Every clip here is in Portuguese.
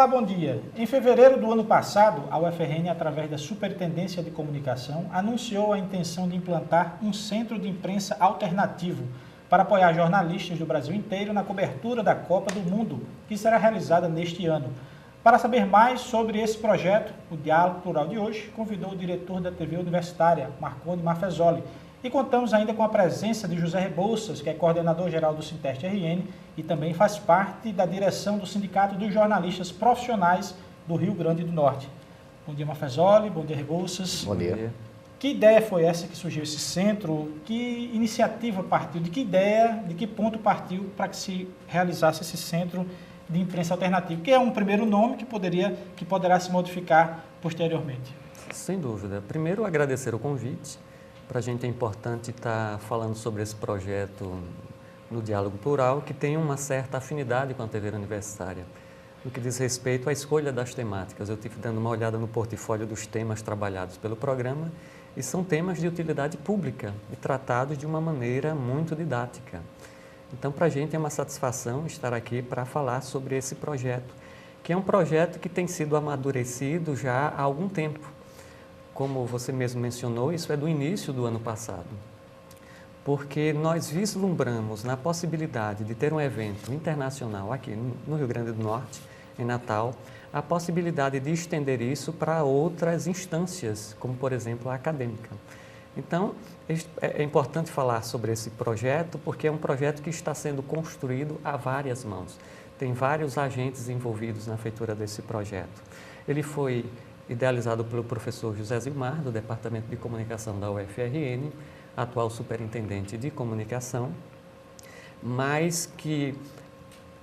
Olá, bom dia. Em fevereiro do ano passado, a UFRN, através da Superintendência de Comunicação, anunciou a intenção de implantar um centro de imprensa alternativo para apoiar jornalistas do Brasil inteiro na cobertura da Copa do Mundo, que será realizada neste ano. Para saber mais sobre esse projeto, o Diálogo Plural de hoje convidou o diretor da TV Universitária, Marconi Marfesoli, e contamos ainda com a presença de José Rebouças, que é coordenador-geral do Sinteste-RN e também faz parte da direção do Sindicato dos Jornalistas Profissionais do Rio Grande do Norte. Bom dia, Marfesoli. Bom dia, Rebouças. Bom dia. Que ideia foi essa que surgiu esse centro? Que iniciativa partiu? De que ideia, de que ponto partiu para que se realizasse esse centro de imprensa alternativa? Que é um primeiro nome que poderá se modificar posteriormente. Sem dúvida. Primeiro, agradecer o convite. Para a gente é importante estar falando sobre esse projeto no Diálogo Plural, que tem uma certa afinidade com a TV Universitária. No que diz respeito à escolha das temáticas, eu estive dando uma olhada no portfólio dos temas trabalhados pelo programa e são temas de utilidade pública e tratados de uma maneira muito didática. Então, para a gente é uma satisfação estar aqui para falar sobre esse projeto, que é um projeto que tem sido amadurecido já há algum tempo. Como você mesmo mencionou, isso é do início do ano passado, porque nós vislumbramos na possibilidade de ter um evento internacional aqui no Rio Grande do Norte, em Natal, a possibilidade de estender isso para outras instâncias, como por exemplo a acadêmica. Então, é importante falar sobre esse projeto, porque é um projeto que está sendo construído a várias mãos. Tem vários agentes envolvidos na feitura desse projeto. Ele foi idealizado pelo professor José Zilmar, do Departamento de Comunicação da UFRN, atual superintendente de comunicação, mas que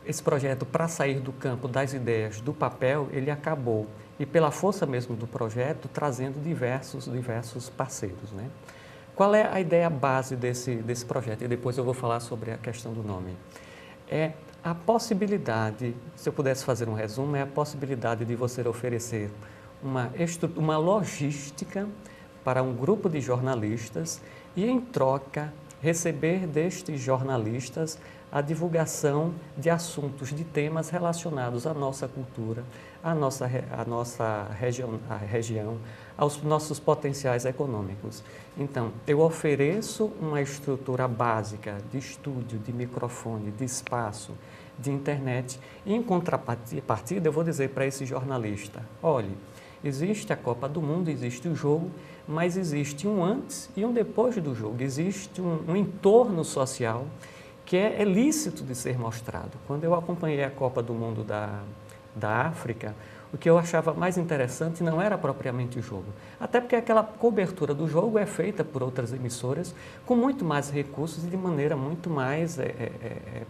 esse projeto, para sair do campo das ideias do papel, ele acabou, e pela força mesmo do projeto, trazendo diversos parceiros, né? Qual é a ideia base desse projeto? E depois eu vou falar sobre a questão do nome. É a possibilidade, se eu pudesse fazer um resumo, é a possibilidade de você oferecer uma logística para um grupo de jornalistas e, em troca, receber destes jornalistas a divulgação de assuntos, de temas relacionados à nossa cultura, à nossa região, aos nossos potenciais econômicos. Então, eu ofereço uma estrutura básica de estúdio, de microfone, de espaço, de internet, e, em contrapartida, eu vou dizer para esse jornalista: olhe, existe a Copa do Mundo, existe o jogo, mas existe um antes e um depois do jogo. Existe um entorno social que é lícito de ser mostrado. Quando eu acompanhei a Copa do Mundo da África, o que eu achava mais interessante não era propriamente o jogo. Até porque aquela cobertura do jogo é feita por outras emissoras com muito mais recursos e de maneira muito mais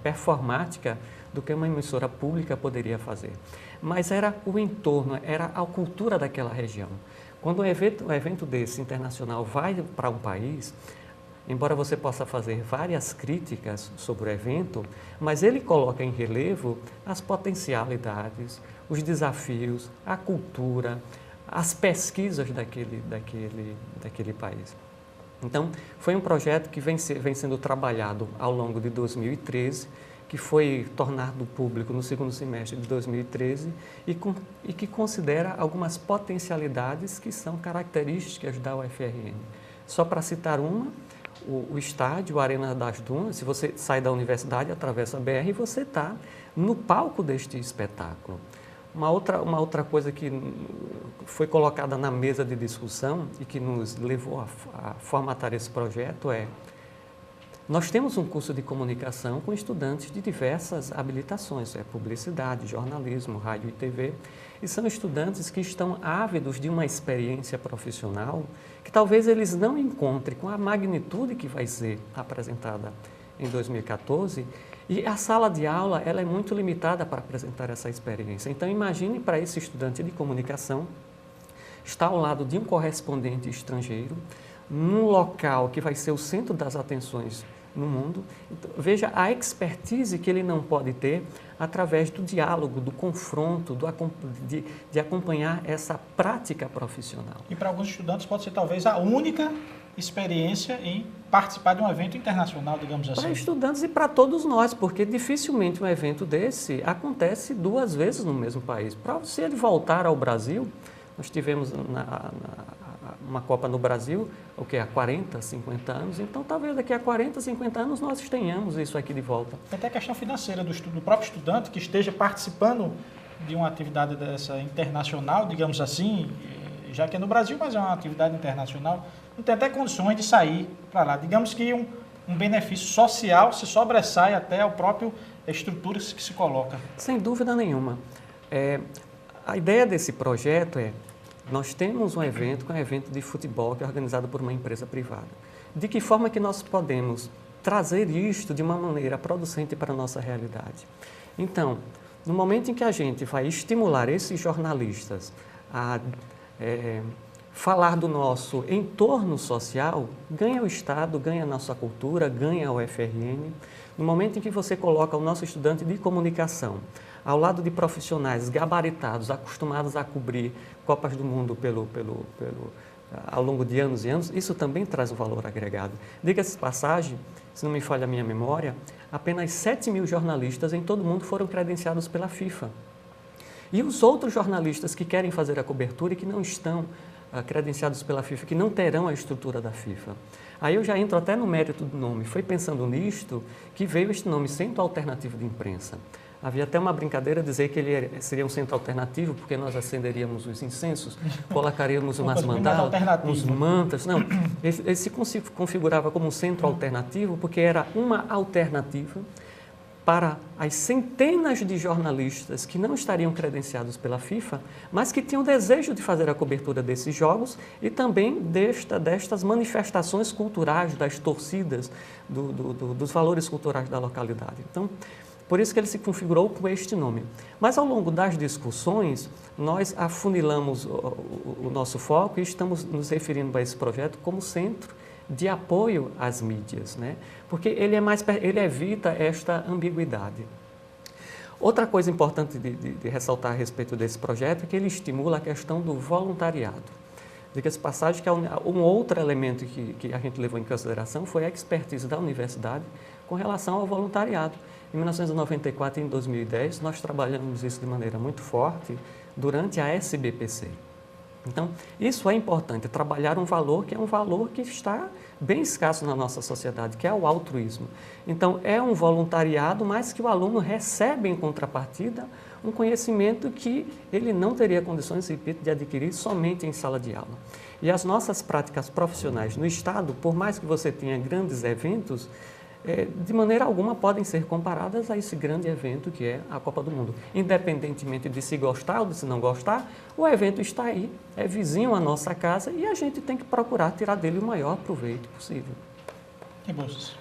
performática do que uma emissora pública poderia fazer. Mas era o entorno, era a cultura daquela região. Quando um evento desse internacional vai para um país, embora você possa fazer várias críticas sobre o evento, mas ele coloca em relevo as potencialidades, os desafios, a cultura, as pesquisas daquele país. Então, foi um projeto que vem sendo trabalhado ao longo de 2013, que foi tornado público no segundo semestre de 2013 e que considera algumas potencialidades que são características da UFRN. Só para citar uma, o estádio, a Arena das Dunas, se você sai da universidade, atravessa a BR, você está no palco deste espetáculo. Uma outra coisa que foi colocada na mesa de discussão e que nos levou a formatar esse projeto é: nós temos um curso de comunicação com estudantes de diversas habilitações, publicidade, jornalismo, rádio e TV, e são estudantes que estão ávidos de uma experiência profissional que talvez eles não encontrem com a magnitude que vai ser apresentada em 2014, e a sala de aula ela é muito limitada para apresentar essa experiência. Então, imagine para esse estudante de comunicação estar ao lado de um correspondente estrangeiro, num local que vai ser o centro das atenções no mundo. Então, veja a expertise que ele não pode ter através do diálogo, do confronto, de acompanhar essa prática profissional. E para alguns estudantes pode ser talvez a única experiência em participar de um evento internacional, digamos assim. Para estudantes e para todos nós, porque dificilmente um evento desse acontece 2 vezes no mesmo país. Para se ele voltar ao Brasil, nós tivemos uma Copa no Brasil, há 40, 50 anos, então talvez daqui a 40, 50 anos nós tenhamos isso aqui de volta. Tem até a questão financeira do próprio estudante que esteja participando de uma atividade dessa internacional, digamos assim, já que é no Brasil, mas é uma atividade internacional, não tem até condições de sair para lá. Digamos que um benefício social se sobressai até ao próprio estrutura que se coloca. Sem dúvida nenhuma. A ideia desse projeto nós temos um evento, que é um evento de futebol, que é organizado por uma empresa privada. De que forma que nós podemos trazer isto de uma maneira producente para a nossa realidade? Então, no momento em que a gente vai estimular esses jornalistas a falar do nosso entorno social, ganha o Estado, ganha a nossa cultura, ganha a UFRN. No momento em que você coloca o nosso estudante de comunicação ao lado de profissionais gabaritados, acostumados a cobrir Copas do Mundo ao longo de anos e anos, isso também traz um valor agregado. Diga-se de passagem, se não me falha a minha memória, apenas 7.000 jornalistas em todo o mundo foram credenciados pela FIFA. E os outros jornalistas que querem fazer a cobertura e que não estão credenciados pela FIFA, que não terão a estrutura da FIFA. Aí eu já entro até no mérito do nome. Foi pensando nisto que veio este nome, Centro Alternativo de Imprensa. Havia até uma brincadeira dizer que ele seria um centro alternativo, porque nós acenderíamos os incensos, colocaríamos umas mandalas, uns mantas. Não, ele se configurava como um centro alternativo, porque era uma alternativa para as centenas de jornalistas que não estariam credenciados pela FIFA, mas que tinham desejo de fazer a cobertura desses jogos e também destas manifestações culturais, das torcidas, dos valores culturais da localidade. Então, por isso que ele se configurou com este nome. Mas ao longo das discussões, nós afunilamos o nosso foco e estamos nos referindo a esse projeto como centro de apoio às mídias, né? Porque ele evita esta ambiguidade. Outra coisa importante de ressaltar a respeito desse projeto é que ele estimula a questão do voluntariado. Diga-se de passagem que um outro elemento que a gente levou em consideração foi a expertise da universidade com relação ao voluntariado. Em 1994 e em 2010, nós trabalhamos isso de maneira muito forte durante a SBPC. Então, isso é importante, trabalhar um valor que é um valor que está bem escasso na nossa sociedade, que é o altruísmo. Então, é um voluntariado, mas que o aluno recebe em contrapartida um conhecimento que ele não teria condições, repito, de adquirir somente em sala de aula. E as nossas práticas profissionais no Estado, por mais que você tenha grandes eventos, de maneira alguma podem ser comparadas a esse grande evento que é a Copa do Mundo. Independentemente de se gostar ou de se não gostar, o evento está aí, é vizinho à nossa casa e a gente tem que procurar tirar dele o maior proveito possível. Que bolsas.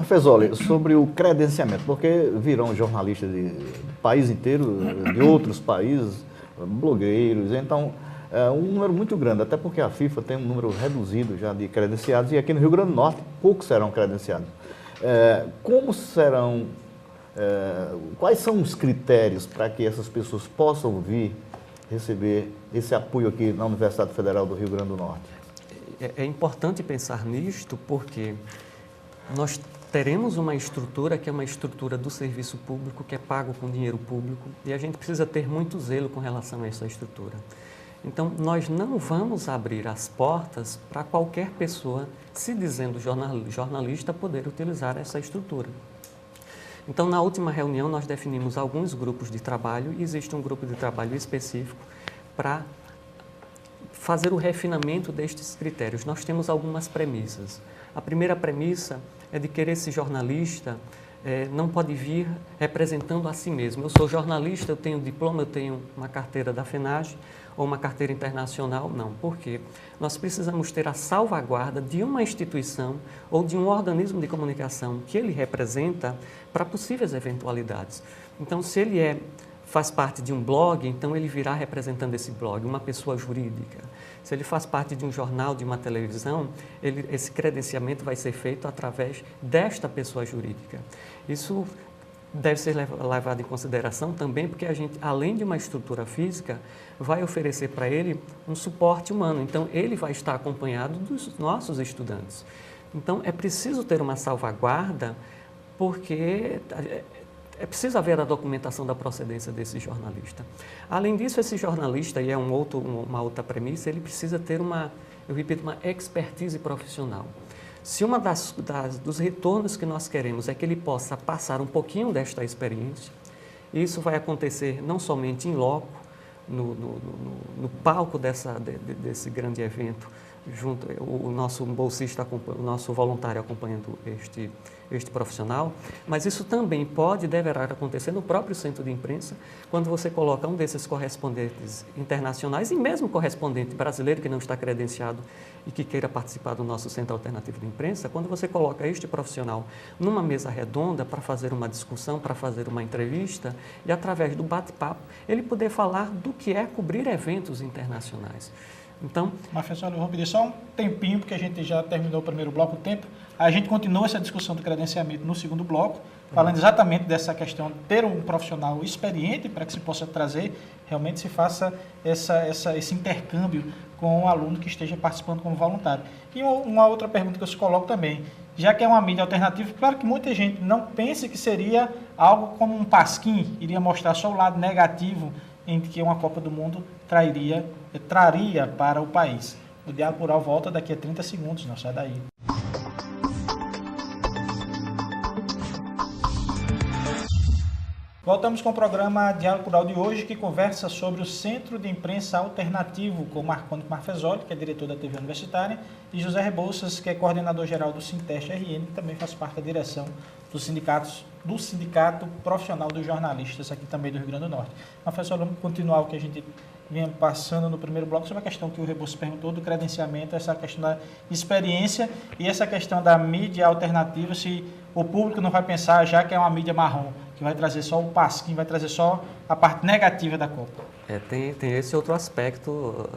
Fesoli, sobre o credenciamento, porque virão jornalistas do país inteiro, de outros países, blogueiros, então um número muito grande, até porque a FIFA tem um número reduzido já de credenciados e aqui no Rio Grande do Norte poucos serão credenciados. Como serão, quais são os critérios para que essas pessoas possam vir receber esse apoio aqui na Universidade Federal do Rio Grande do Norte? É importante pensar nisto porque nós teremos uma estrutura que é uma estrutura do serviço público, que é pago com dinheiro público, e a gente precisa ter muito zelo com relação a essa estrutura. Então, nós não vamos abrir as portas para qualquer pessoa, se dizendo jornalista, poder utilizar essa estrutura. Então, na última reunião, nós definimos alguns grupos de trabalho e existe um grupo de trabalho específico para fazer o refinamento destes critérios. Nós temos algumas premissas. A primeira premissa é de que esse jornalista não pode vir representando a si mesmo. Eu sou jornalista, eu tenho diploma, eu tenho uma carteira da FENAGE ou uma carteira internacional. Não. Por quê? Nós precisamos ter a salvaguarda de uma instituição ou de um organismo de comunicação que ele representa para possíveis eventualidades. Então, se ele faz parte de um blog, então ele virá representando esse blog, uma pessoa jurídica. Se ele faz parte de um jornal, de uma televisão, esse credenciamento vai ser feito através desta pessoa jurídica. Isso deve ser levado em consideração também porque a gente, além de uma estrutura física, vai oferecer para ele um suporte humano. Então, ele vai estar acompanhado dos nossos estudantes. Então, é preciso ter uma salvaguarda porque é preciso haver a documentação da procedência desse jornalista. Além disso, esse jornalista, e é uma outra premissa, ele precisa ter uma expertise profissional. Se uma dos retornos que nós queremos é que ele possa passar um pouquinho desta experiência, isso vai acontecer não somente em loco, no palco desse grande evento, junto o nosso bolsista, o nosso voluntário acompanhando este profissional, mas isso também pode e deverá acontecer no próprio centro de imprensa, quando você coloca um desses correspondentes internacionais e mesmo correspondente brasileiro que não está credenciado e que queira participar do nosso centro alternativo de imprensa, quando você coloca este profissional numa mesa redonda para fazer uma discussão, para fazer uma entrevista e através do bate-papo ele poder falar do que é cobrir eventos internacionais. Então, professor, eu vou pedir só um tempinho, porque a gente já terminou o primeiro bloco, o tempo. A gente continua essa discussão do credenciamento no segundo bloco, falando exatamente dessa questão de ter um profissional experiente para que se possa trazer, realmente se faça esse intercâmbio com o aluno que esteja participando como voluntário. E uma outra pergunta que eu se coloco também, já que é uma mídia alternativa, claro que muita gente não pense que seria algo como um pasquim, iria mostrar só o lado negativo em que uma Copa do Mundo traria para o país. O Diálogo Plural volta daqui a 30 segundos, não sai daí. Voltamos com o programa Diálogo Plural de hoje, que conversa sobre o Centro de Imprensa Alternativo, com Marconi Marfesoli, que é diretor da TV Universitária, e José Rebouças, que é coordenador-geral do Sinteste-RN, que também faz parte da direção do Sindicato Profissional dos Jornalistas, aqui também do Rio Grande do Norte. Marfesoli, vamos continuar o que a gente vinha passando no primeiro bloco sobre a questão que o Rebouças perguntou do credenciamento, essa questão da experiência e essa questão da mídia alternativa, se o público não vai pensar já que é uma mídia marrom, que vai trazer só o pasquim, vai trazer só a parte negativa da Copa. Tem esse outro aspecto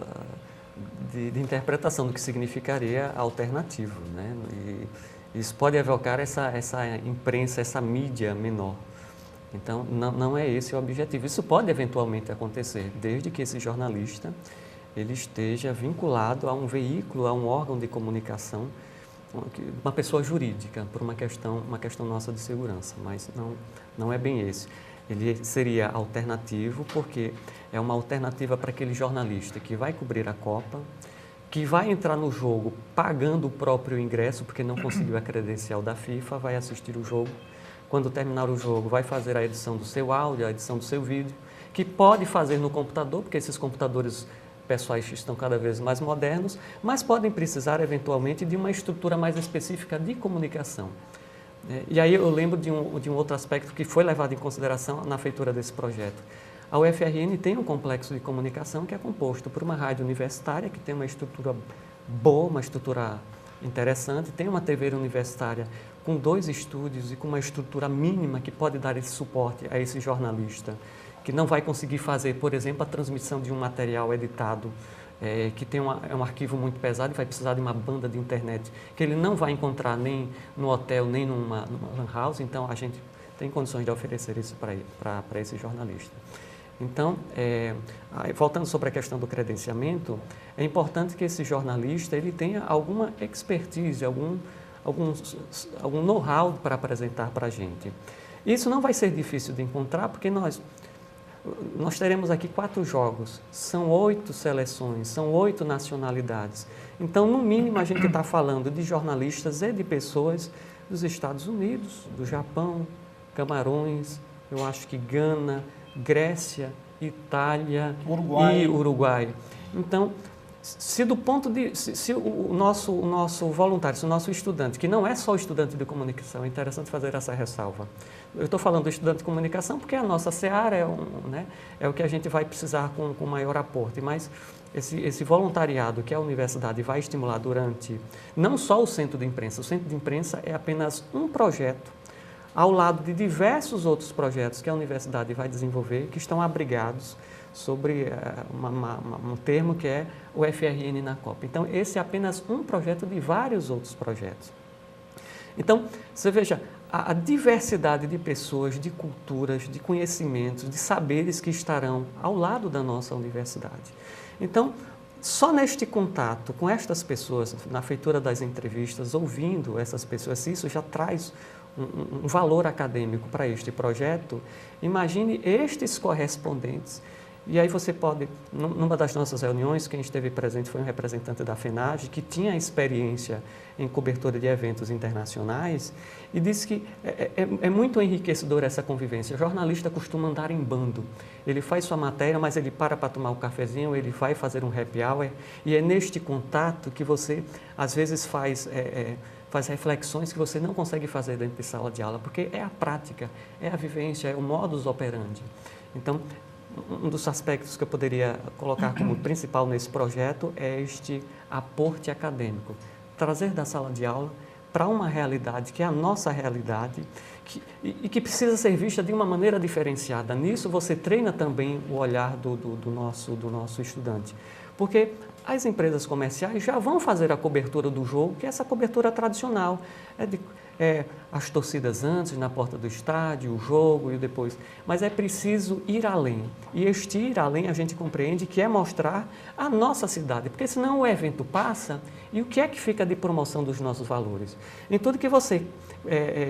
de interpretação do que significaria alternativo, né? E isso pode evocar essa imprensa, essa mídia menor. Então, não é esse o objetivo. Isso pode eventualmente acontecer, desde que esse jornalista ele esteja vinculado a um veículo, a um órgão de comunicação, uma pessoa jurídica, por uma questão nossa de segurança, mas não é bem esse. Ele seria alternativo porque é uma alternativa para aquele jornalista que vai cobrir a Copa, que vai entrar no jogo pagando o próprio ingresso, porque não conseguiu a credencial da FIFA, vai assistir o jogo. Quando terminar o jogo, vai fazer a edição do seu áudio, a edição do seu vídeo, que pode fazer no computador, porque esses computadores pessoais estão cada vez mais modernos, mas podem precisar, eventualmente, de uma estrutura mais específica de comunicação. E aí eu lembro de um outro aspecto que foi levado em consideração na feitura desse projeto. A UFRN tem um complexo de comunicação que é composto por uma rádio universitária, que tem uma estrutura boa, uma estrutura interessante, tem uma TV universitária com 2 estúdios e com uma estrutura mínima que pode dar esse suporte a esse jornalista, que não vai conseguir fazer, por exemplo, a transmissão de um material editado, que tem um arquivo muito pesado e vai precisar de uma banda de internet, que ele não vai encontrar nem no hotel, nem numa lan house, então a gente tem condições de oferecer isso para esse jornalista. Então, voltando sobre a questão do credenciamento, é importante que esse jornalista ele tenha alguma expertise, algum know-how para apresentar para a gente. Isso não vai ser difícil de encontrar, porque nós teremos aqui 4 jogos, são 8 seleções, são 8 nacionalidades. Então, no mínimo, a gente está falando de jornalistas e de pessoas dos Estados Unidos, do Japão, Camarões, eu acho que Gana, Grécia, Itália e Uruguai. Então, se o nosso voluntário, se o nosso estudante, que não é só estudante de comunicação, é interessante fazer essa ressalva. Eu estou falando do estudante de comunicação porque a nossa seara é o que a gente vai precisar com maior aporte, mas esse voluntariado que a universidade vai estimular durante, não só o centro de imprensa é apenas um projeto, ao lado de diversos outros projetos que a universidade vai desenvolver, que estão abrigados sobre um termo que é o FRN na Copa. Então, esse é apenas um projeto de vários outros projetos. Então, você veja, a diversidade de pessoas, de culturas, de conhecimentos, de saberes que estarão ao lado da nossa universidade. Então, só neste contato com estas pessoas, na feitura das entrevistas, ouvindo essas pessoas, isso já traz um valor acadêmico para este projeto. Imagine estes correspondentes. E aí você pode, numa das nossas reuniões, quem esteve presente foi um representante da FENAGE, que tinha experiência em cobertura de eventos internacionais, e disse que é muito enriquecedora essa convivência. O jornalista costuma andar em bando. Ele faz sua matéria, mas ele para tomar um cafezinho, ele vai fazer um happy hour, e é neste contato que você, às vezes, faz reflexões que você não consegue fazer dentro de sala de aula, porque é a prática, é a vivência, é o modus operandi. Então, um dos aspectos que eu poderia colocar como principal nesse projeto é este aporte acadêmico, trazer da sala de aula para uma realidade que é a nossa realidade e que precisa ser vista de uma maneira diferenciada. Nisso você treina também o olhar do nosso estudante, porque as empresas comerciais já vão fazer a cobertura do jogo, que é essa cobertura tradicional, as torcidas antes, na porta do estádio, o jogo e o depois. Mas é preciso ir além. E este ir além a gente compreende que é mostrar a nossa cidade, porque senão o evento passa e o que é que fica de promoção dos nossos valores? Em tudo que você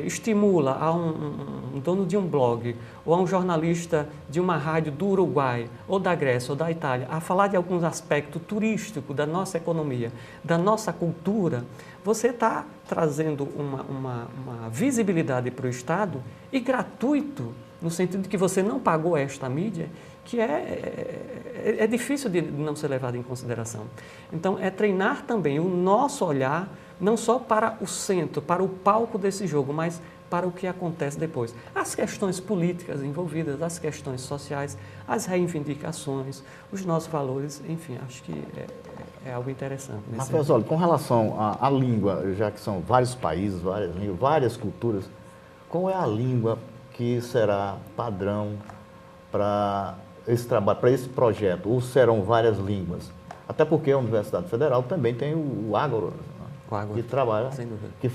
estimula a um dono de um blog ou a um jornalista de uma rádio do Uruguai ou da Grécia ou da Itália a falar de alguns aspectos turísticos da nossa economia, da nossa cultura, você está trazendo uma visibilidade para o Estado e gratuito, no sentido de que você não pagou esta mídia, que é difícil de não ser levado em consideração. Então, é treinar também o nosso olhar, não só para o centro, para o palco desse jogo, mas para o que acontece depois. As questões políticas envolvidas, as questões sociais, as reivindicações, os nossos valores, enfim, acho que é algo interessante. Mas, olha, com relação à língua, já que são vários países, várias línguas, várias culturas, qual é a língua que será padrão para esse trabalho, para esse projeto? Ou serão várias línguas? Até porque a Universidade Federal também tem o Ágora, que trabalha, que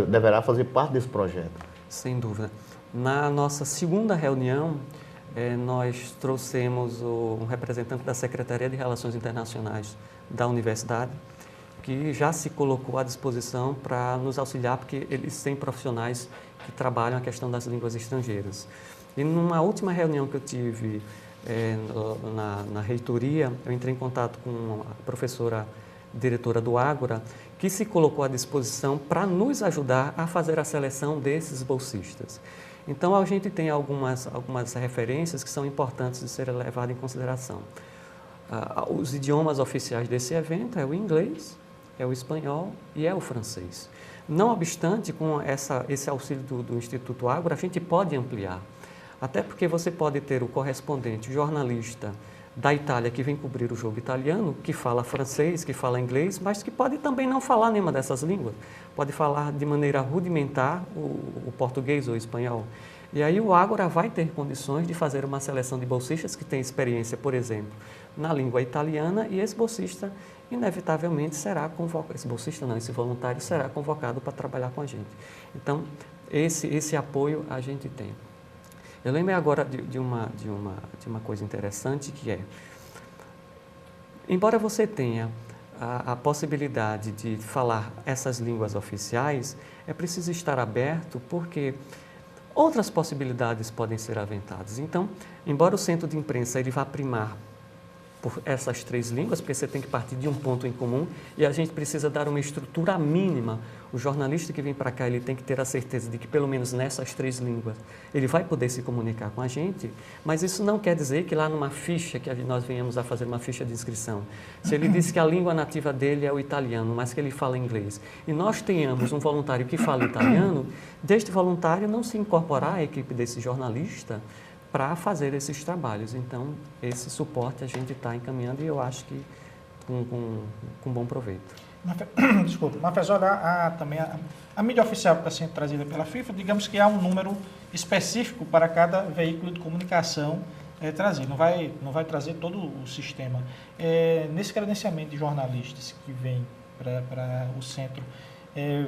deverá fazer parte desse projeto. Sem dúvida. Na nossa segunda reunião, nós trouxemos um representante da Secretaria de Relações Internacionais da Universidade, que já se colocou à disposição para nos auxiliar, porque eles têm profissionais que trabalham a questão das línguas estrangeiras. E numa última reunião que eu tive na reitoria, eu entrei em contato com a professora diretora do Ágora, que se colocou à disposição para nos ajudar a fazer a seleção desses bolsistas. Então, a gente tem algumas referências que são importantes de serem levadas em consideração. Os idiomas oficiais desse evento é o inglês, é o espanhol e é o francês. Não obstante, com esse auxílio do Instituto Ágora, a gente pode ampliar. Até porque você pode ter o correspondente, o jornalista da Itália que vem cobrir o jogo italiano, que fala francês, que fala inglês, mas que pode também não falar nenhuma dessas línguas. Pode falar de maneira rudimentar o português ou o espanhol. E aí o Ágora vai ter condições de fazer uma seleção de bolsistas que têm experiência, por exemplo, na língua italiana, e esse bolsista inevitavelmente será convocado, esse voluntário será convocado para trabalhar com a gente. Então, esse apoio a gente tem. Eu lembrei agora de uma coisa interessante, que é, embora você tenha a possibilidade de falar essas línguas oficiais, é preciso estar aberto, porque outras possibilidades podem ser aventadas. Então, embora o centro de imprensa ele vá primar por essas 3 línguas, porque você tem que partir de um ponto em comum e a gente precisa dar uma estrutura mínima. O jornalista que vem para cá, ele tem que ter a certeza de que pelo menos nessas 3 línguas ele vai poder se comunicar com a gente, mas isso não quer dizer que lá numa ficha, que nós venhamos a fazer uma ficha de inscrição, se ele diz que a língua nativa dele é o italiano, mas que ele fala inglês, e nós tenhamos um voluntário que fala italiano, deste voluntário não se incorporar à equipe desse jornalista para fazer esses trabalhos. Então, esse suporte a gente está encaminhando e eu acho que com bom proveito. Desculpa, mas olha, também a mídia oficial que está sendo trazida pela FIFA, digamos que há um número específico para cada veículo de comunicação trazer, não vai trazer todo o sistema. Nesse credenciamento de jornalistas que vem para o centro,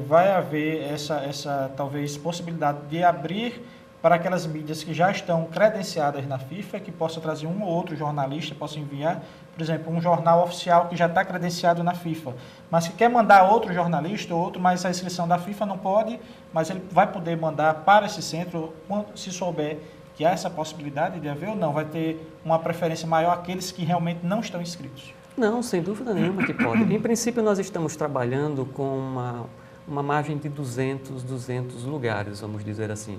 vai haver essa talvez possibilidade de abrir para aquelas mídias que já estão credenciadas na FIFA, que possa trazer um ou outro jornalista, possa enviar, por exemplo, um jornal oficial que já está credenciado na FIFA, mas que quer mandar outro jornalista ou outro, mas a inscrição da FIFA não pode, mas ele vai poder mandar para esse centro, se souber que há essa possibilidade de haver ou não, vai ter uma preferência maior àqueles que realmente não estão inscritos? Não, sem dúvida nenhuma que pode. Em princípio, nós estamos trabalhando com uma margem de 200 lugares, vamos dizer assim,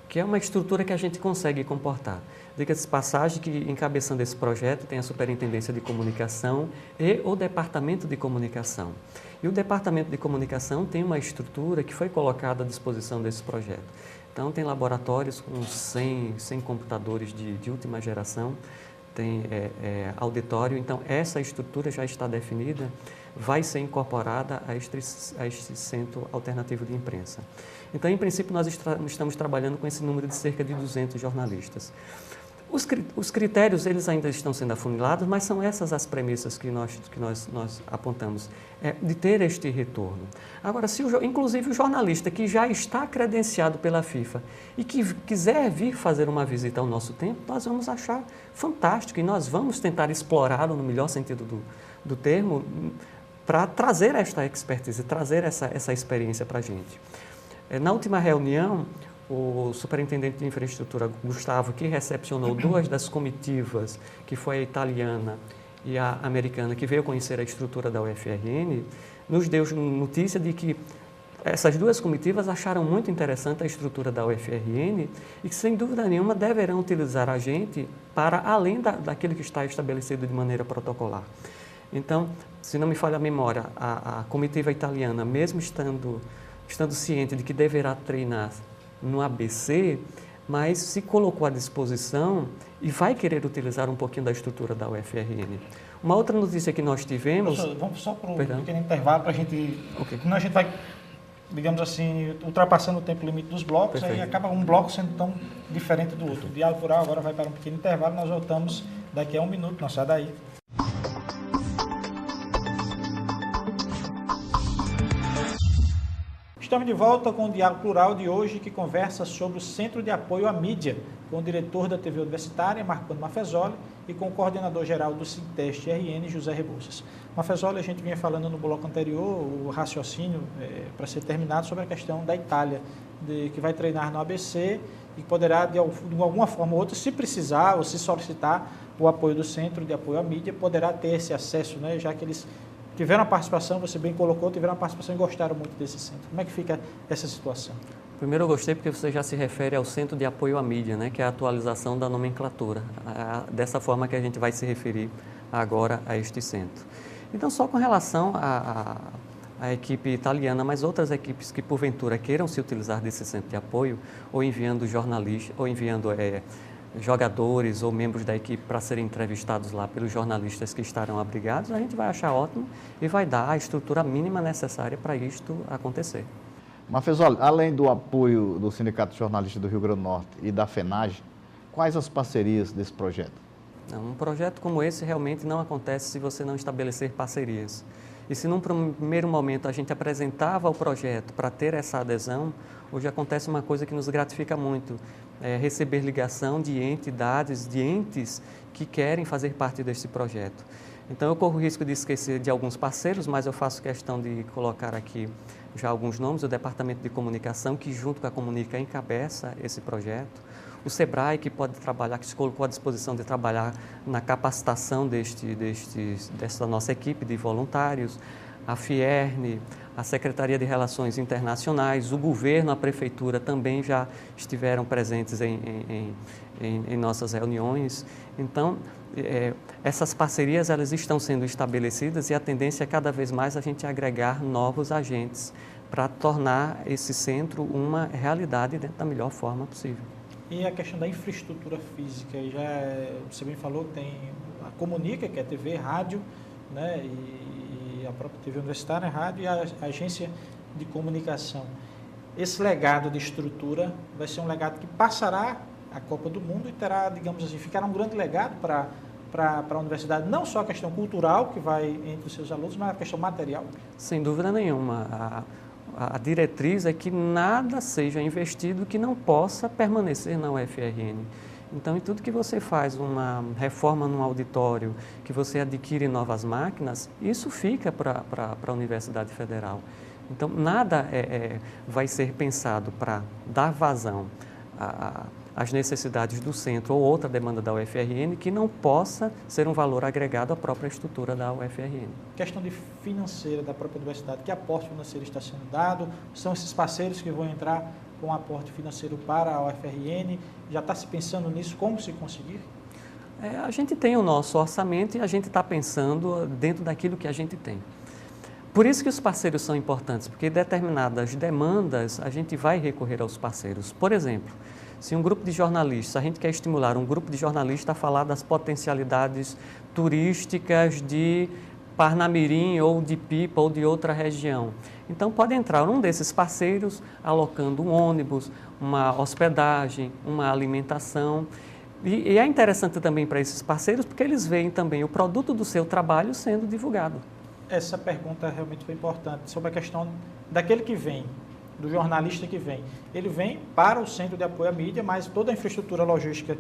que é uma estrutura que a gente consegue comportar. Diga-se de passagem que, encabeçando esse projeto, tem a Superintendência de Comunicação e o Departamento de Comunicação. E o Departamento de Comunicação tem uma estrutura que foi colocada à disposição desse projeto. Então, tem laboratórios com 100 computadores de última geração, tem auditório. Então, essa estrutura já está definida, vai ser incorporada a este Centro Alternativo de Imprensa. Então, em princípio, nós estamos trabalhando com esse número de cerca de 200 jornalistas. Os critérios, eles ainda estão sendo afunilados, mas são essas as premissas que nós apontamos, de ter este retorno. Agora, inclusive o jornalista que já está credenciado pela FIFA e que quiser vir fazer uma visita ao nosso templo, nós vamos achar fantástico e nós vamos tentar explorá-lo no melhor sentido do termo para trazer esta expertise, trazer essa experiência para a gente. Na última reunião, o superintendente de infraestrutura, Gustavo, que recepcionou duas das comitivas, que foi a italiana e a americana, que veio conhecer a estrutura da UFRN, nos deu notícia de que essas duas comitivas acharam muito interessante a estrutura da UFRN e que, sem dúvida nenhuma, deverão utilizar a gente para além daquilo que está estabelecido de maneira protocolar. Então, se não me falha a memória, a comitiva italiana, mesmo estando ciente de que deverá treinar no ABC, mas se colocou à disposição e vai querer utilizar um pouquinho da estrutura da UFRN. Uma outra notícia que nós tivemos... Professor, vamos só para um pequeno intervalo para a gente... Okay. Senão a gente vai, digamos assim, ultrapassando o tempo limite dos blocos, perfeito. Aí acaba um bloco sendo tão diferente do outro. O Diálogo Plural agora vai para um pequeno intervalo, nós voltamos daqui a 1 minuto, não sai daí. Estamos de volta com o Diálogo Plural de hoje, que conversa sobre o Centro de Apoio à Mídia, com o diretor da TV Universitária, Marconi Maffezoli, e com o coordenador-geral do Sinteste RN, José Rebouças. Maffezoli, a gente vinha falando no bloco anterior, o raciocínio para ser terminado sobre a questão da Itália, que vai treinar no ABC e poderá, de alguma forma ou outra, se precisar ou se solicitar o apoio do Centro de Apoio à Mídia, poderá ter esse acesso, né, já que eles tiveram a participação, você bem colocou, tiveram a participação e gostaram muito desse centro. Como é que fica essa situação? Primeiro, eu gostei porque você já se refere ao Centro de Apoio à Mídia, né, que é a atualização da nomenclatura. Dessa forma que a gente vai se referir agora a este centro. Então, só com relação à equipe italiana, mas outras equipes que, porventura, queiram se utilizar desse centro de apoio, ou enviando jornalistas, ou enviando jogadores ou membros da equipe para serem entrevistados lá pelos jornalistas que estarão abrigados, a gente vai achar ótimo e vai dar a estrutura mínima necessária para isto acontecer. Maffezoli, além do apoio do Sindicato de Jornalistas do Rio Grande do Norte e da FENAGE, quais as parcerias desse projeto? Um projeto como esse realmente não acontece se você não estabelecer parcerias. E se num primeiro momento a gente apresentava o projeto para ter essa adesão, hoje acontece uma coisa que nos gratifica muito, receber ligação de entidades, de entes que querem fazer parte desse projeto. Então eu corro o risco de esquecer de alguns parceiros, mas eu faço questão de colocar aqui já alguns nomes, o Departamento de Comunicação, que junto com a Comunica encabeça esse projeto, o SEBRAE, que pode trabalhar, que se colocou à disposição de trabalhar na capacitação dessa nossa equipe de voluntários, a FIERN, a Secretaria de Relações Internacionais, o governo, a prefeitura também já estiveram presentes em nossas reuniões. Então, essas parcerias elas estão sendo estabelecidas e a tendência é cada vez mais a gente agregar novos agentes para tornar esse centro uma realidade da melhor forma possível. E a questão da infraestrutura física, você bem falou que tem a Comunica, que é TV, rádio, né, e a própria TV Universitária, rádio e a agência de comunicação. Esse legado de estrutura vai ser um legado que passará a Copa do Mundo e terá, digamos assim, ficará um grande legado para a universidade, não só a questão cultural, que vai entre os seus alunos, mas a questão material. Sem dúvida nenhuma. a diretriz é que nada seja investido que não possa permanecer na UFRN. Então, em tudo que você faz, uma reforma num auditório, que você adquire novas máquinas, isso fica para a Universidade Federal. Então, nada vai ser pensado para dar vazão às necessidades do centro ou outra demanda da UFRN que não possa ser um valor agregado à própria estrutura da UFRN. Questão de financeira da própria universidade, que aporte financeiro está sendo dado? São esses parceiros que vão entrar com aporte financeiro para a UFRN? Já está se pensando nisso, como se conseguir? A gente tem o nosso orçamento e a gente está pensando dentro daquilo que a gente tem. Por isso que os parceiros são importantes, porque determinadas demandas a gente vai recorrer aos parceiros. Por exemplo, se um grupo de jornalistas, a gente quer estimular um grupo de jornalistas a falar das potencialidades turísticas de Parnamirim ou de Pipa ou de outra região. Então pode entrar um desses parceiros alocando um ônibus, uma hospedagem, uma alimentação. E é interessante também para esses parceiros porque eles veem também o produto do seu trabalho sendo divulgado. Essa pergunta realmente foi importante, sobre a questão daquele que vem, do jornalista que vem. Ele vem para o Centro de Apoio à Mídia, mas toda a infraestrutura logística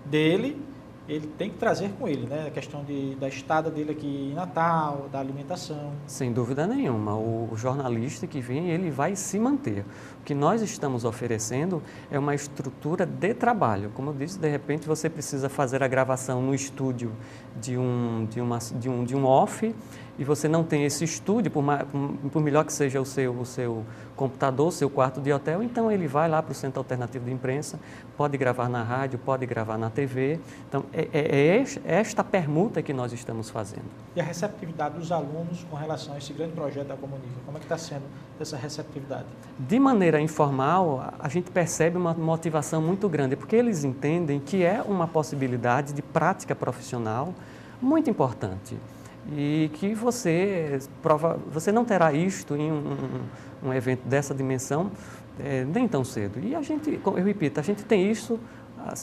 dele, ele tem que trazer com ele, né? A questão da estada dele aqui em Natal, da alimentação. Sem dúvida nenhuma, o jornalista que vem, ele vai se manter. O que nós estamos oferecendo é uma estrutura de trabalho. Como eu disse, de repente você precisa fazer a gravação no estúdio de um off, e você não tem esse estúdio, por melhor que seja o seu computador, o seu quarto de hotel, então ele vai lá para o Centro Alternativo de Imprensa, pode gravar na rádio, pode gravar na TV. Então, é esta permuta que nós estamos fazendo. E a receptividade dos alunos com relação a esse grande projeto da Comunica, como é que está sendo essa receptividade? De maneira informal, a gente percebe uma motivação muito grande, porque eles entendem que é uma possibilidade de prática profissional muito importante. E que você não terá isto em um evento dessa dimensão nem tão cedo. E eu repito, a gente tem isso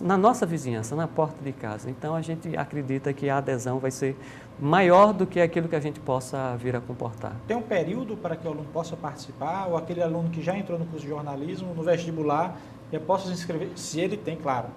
na nossa vizinhança, na porta de casa. Então, a gente acredita que a adesão vai ser maior do que aquilo que a gente possa vir a comportar. Tem um período para que o aluno possa participar, ou aquele aluno que já entrou no curso de jornalismo, no vestibular, já possa se inscrever, se ele tem, claro,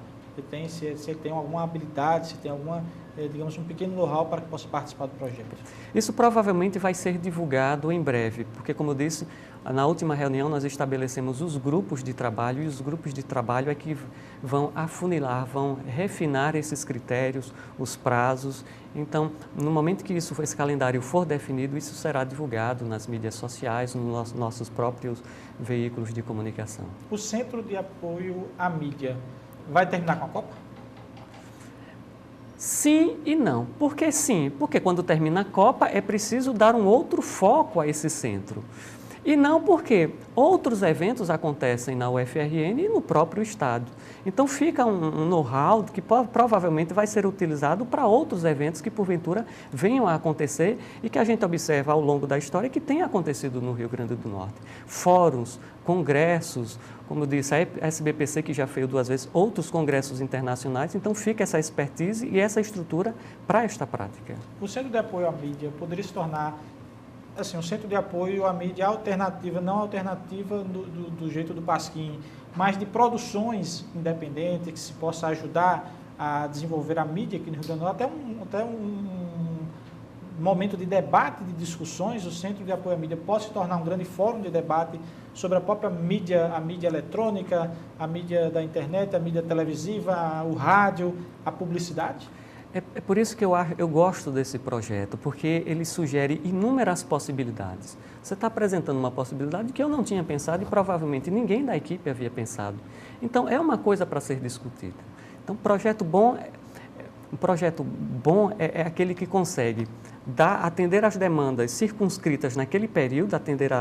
se ele tem alguma habilidade, se tem alguma, digamos, um pequeno know-how para que possa participar do projeto. Isso provavelmente vai ser divulgado em breve, porque, como eu disse, na última reunião nós estabelecemos os grupos de trabalho, e os grupos de trabalho é que vão afunilar, vão refinar esses critérios, os prazos. Então, no momento que esse calendário for definido, isso será divulgado nas mídias sociais, nos nossos próprios veículos de comunicação. O Centro de Apoio à Mídia vai terminar com a Copa? Sim e não. Por que sim? Porque quando termina a Copa é preciso dar um outro foco a esse centro. E não porque outros eventos acontecem na UFRN e no próprio Estado. Então fica um know-how que provavelmente vai ser utilizado para outros eventos que porventura venham a acontecer e que a gente observa ao longo da história que tem acontecido no Rio Grande do Norte. Fóruns, congressos, como eu disse, a SBPC que já fez 2 vezes, outros congressos internacionais, então fica essa expertise e essa estrutura para esta prática. O Centro de Apoio à Mídia poderia se tornar assim, um centro de apoio à mídia alternativa, não alternativa do jeito do Pasquim, mas de produções independentes que se possa ajudar a desenvolver a mídia aqui no Rio Grande do Norte, até um momento de debate, de discussões. O Centro de Apoio à Mídia pode se tornar um grande fórum de debate sobre a própria mídia, a mídia eletrônica, a mídia da internet, a mídia televisiva, o rádio, a publicidade? É por isso que eu gosto desse projeto, porque ele sugere inúmeras possibilidades. Você está apresentando uma possibilidade que eu não tinha pensado e provavelmente ninguém da equipe havia pensado. Então, é uma coisa para ser discutida. Então, um projeto bom é aquele que consegue atender às demandas circunscritas naquele período, atender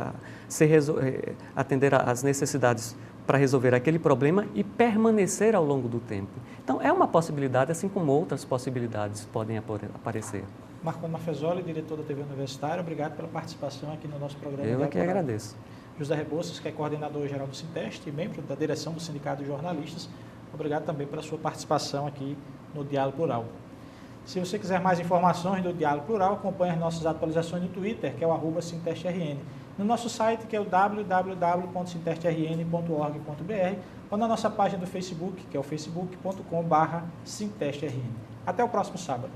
às necessidades para resolver aquele problema e permanecer ao longo do tempo. Então, é uma possibilidade, assim como outras possibilidades podem aparecer. Marconi Maffezoli, diretor da TV Universitária, obrigado pela participação aqui no nosso programa. Eu é que agradeço. José Rebouças, que é coordenador-geral do Sinteste e membro da direção do Sindicato de Jornalistas, obrigado também pela sua participação aqui no Diálogo Plural. Se você quiser mais informações do Diálogo Plural, acompanhe as nossas atualizações no Twitter, que é o @SintesteRN. no nosso site, que é o www.sintestrn.org.br, ou na nossa página do Facebook, que é o facebook.com/sintestrn. Até o próximo sábado.